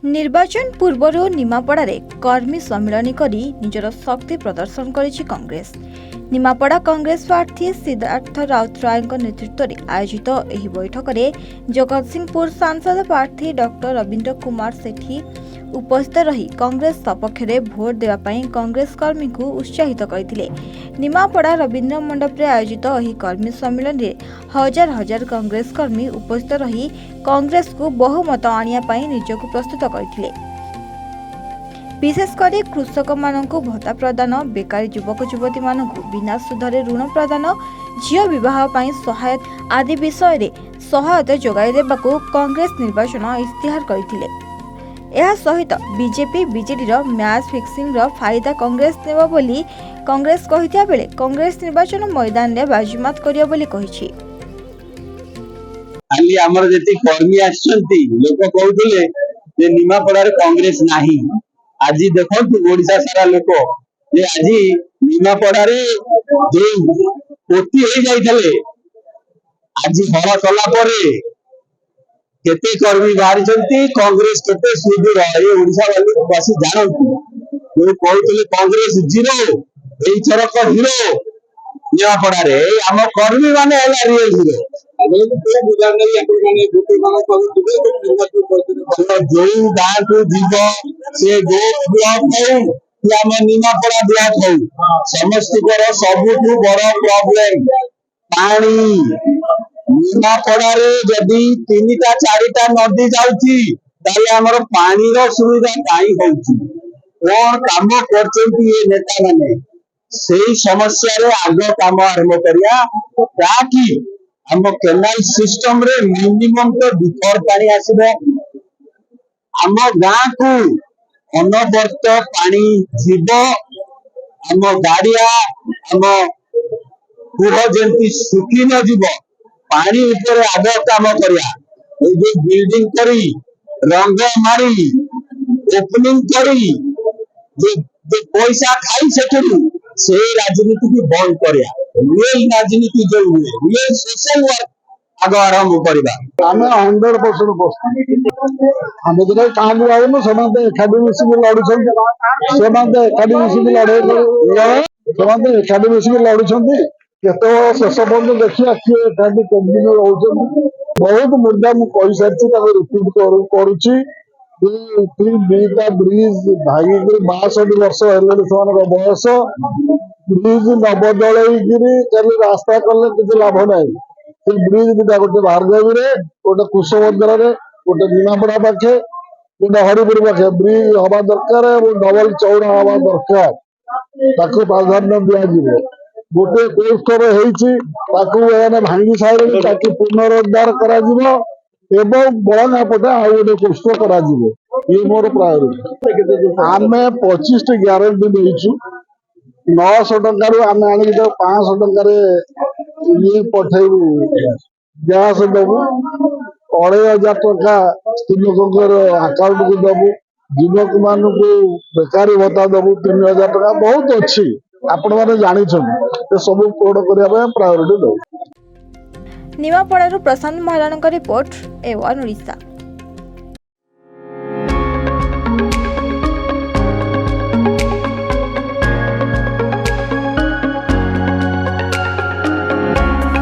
निर्वाचन पूर्वर निमापड़ा कर्मी सम्मिलन करी निजर शक्ति प्रदर्शन करिछि कांग्रेस। निमापड़ा कांग्रेस प्रार्थी सिद्धार्थ राउतराय नेतृत्व में आयोजित एही बैठक में जगतसिंहपुर सांसद प्रार्थी डॉक्टर रविंद्र कुमार सेठी उपस्थित रही कांग्रेस सपक्ष में भोट देवाई कांग्रेस कर्मी को उत्साहित करथिले। निमापड़ा रविंद्र मंडप रे आयोजित एही कर्मी सम्मेलन में हजार हजार कांग्रेस कर्मी उपस्थित रही कांग्रेस को बहुमत आनिया पाई निजको प्रस्तुत करथिले। विशेषकर कृषक मानक भत्ता प्रदान, बेकारी युवक युवती मानक बिना सुधरे ऋण प्रदान, झील बह सहायता आदि विषय रे सहायता जोगाई देबाकू कांग्रेस निर्वाचन इस्तिहार करथिले। यह सहित बीजेपी बीजेडी मैच फिक्सिंग फायदा कांग्रेस नेब बोली कांग्रेस कहिता बेले कांग्रेस निर्वाचन मैदान में बाजीमात करियो बोली कहिछि। खाली हमर जेति कर्मी आछंती लोक कहउतले जे निमापड़ा रे कांग्रेस नाही। आजी देखंतु ओडिसा सारा लोक जे आजी निमापड़ा रे जे पोती हे जाइतले आजी हरा कला परे केते कर्मी बाहरी कांग्रेस केते सुदूर ये ओडिसा वासी जानती जो कहते कांग्रेस जीरो यही चरक हिरो निमापड़ा रे आम कर्मी माने रियल हिरो जो गाँ को जीव से गो ब्लॉक हो निमापड़ा ब्लॉक हो समस्त सबुठ बड़ प्रॉब्लम पानी। निमापड़ा रे जदि 3-4 नदी जाउची ताले हमर पानी रो सुविधा काई होउची कोन काम करचंती ये नेता माने सेही समस्या रे आगो काम आरंभ करिया ताकि हम केनाल सिस्टम रे मिनिमम तो दिखर पानी आसीबो। हम गाँ को अनवर्त पानी जीव हम गाड़िया हम पूरा जंती सुखी न जीव पानी ऊपर आग काम करिया जो बिल्डिंग करी रंग मारी ओपनिंग करी जो पैसा खाई सेठू से राजनीति की बंद करिया रियल राजनीति जो हुए रियल सोशल वर्क आग आरंभ करिबा आमे 100% बस हम जदे कांड आउनु समाते एकेडमी में लड़ुछन समाते एकेडमी में लड़े समाते एकेडमी में लड़ुछन केत शेष पर्यटन देखिए किए कंटिन्यू रोचे बहुत मुद्दा मुझे सारी रिपीट करुच्ची दुईटा ब्रिज भांगी 62 वर्ष है बयस ब्रिज न बदल रास्ता कले किसी लाभ ना से ब्रिज दुटा गोटे भार्गवी गोटे कुशमंदिर गोटे निमापड़ा पाखे गोटे हरिपुर पाखे ब्रिज हवा दरकार डबल चौड़ा हवा दरकार प्राधान्य दिज्व गोटे कोस्टर भांगी सारे पुनरुद्धार बड़ना पटे आ गए कोस्टर कर ये मोर प्रायोरिटी। आम 25 ग्यारंटी देचु 900 टकर आम आने 500 टकर ये पठेबू गैस दबू 2500 टका स्त्री लोक अकाउंट को दबू युवक मान बेकारी भत्ता दबू 3000 टका बहुत अच्छी आपण माने जानि सब पूर्ण करने प्रायोरिटी दो। निमापड़ारू प्रशांत महाराणा रिपोर्ट A1 ओडिशा।